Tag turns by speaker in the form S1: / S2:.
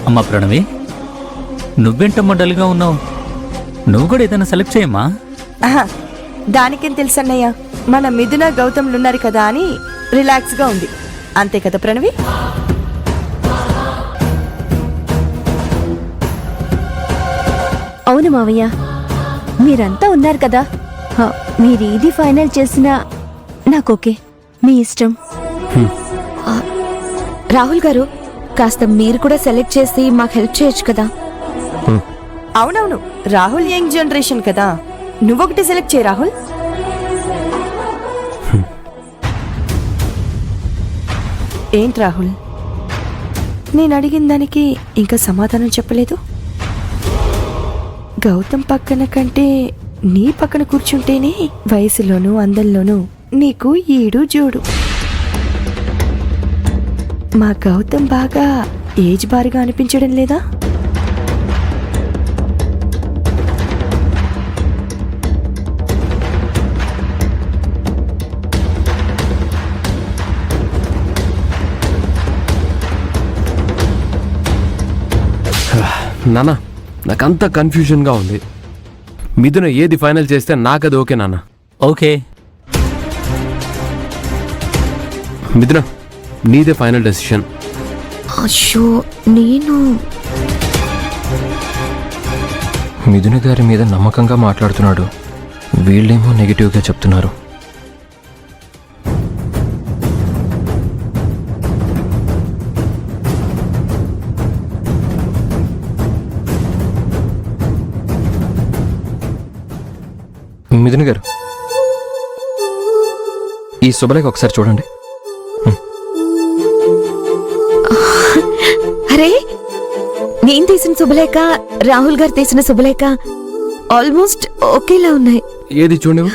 S1: అమ్మా ప్రణవి, నువ్వేంటమ్మా డల్గా ఉన్నావు? నువ్వు కూడా ఏదైనా సెలెక్ట్ చేయమ్మా.
S2: ఆహా, దానికేం తెలుసన్నయ్య, మన మిథున గౌతమ్లున్నారు కదా అని రిలాక్స్గా ఉంది, అంతే కదా ప్రణవి?
S3: అవును మావయ్య, మీరంతా ఉన్నారు కదా, మీరేది ఫైనల్ చేసినా నాకోకే, మీ ఇష్టం. రాహుల్ గారు, కాస్త మీరు కూడా సెలెక్ట్ చేసి మాకు హెల్ప్ చేయొచ్చు కదా.
S2: అవునవును, రాహుల్ యంగ్ జనరేషన్ కదా, నువ్వొకటి సెలెక్ట్ చేయి రాహుల్. ఏంటి రాహుల్, నేను అడిగిన దానికి ఇంకా సమాధానం చెప్పలేదు? గౌతమ్ పక్కన కంటే నీ పక్కన కూర్చుంటేనే వయసులోనూ అందంలోనూ నీకు ఈడు జోడు. మా గౌతమ్ బాగా ఏజ్ బారుగా అనిపించడం లేదా?
S4: నాన్న, నాకంతా కన్ఫ్యూజన్గా ఉంది. మిథున ఏది ఫైనల్ చేస్తే నాకది ఓకే నాన్న.
S1: ఓకే
S4: మిథున, నీదే ఫైనల్ డెసిషన్.
S3: అయ్యో, నేను
S5: మిథున గారి మీద నమ్మకంగా మాట్లాడుతున్నాడు, వీళ్ళేమో నెగిటివ్గా చెప్తున్నారు. మిథున గారు, ఈ శుభలేఖ ఒకసారి చూడండి.
S3: అరే, నేను తీసిన శుభలేఖ, రాహుల్ గారు తీసిన శుభలేఖ ఆల్మోస్ట్ ఒకేలా ఉన్నాయి.
S4: ఏది చూడండి.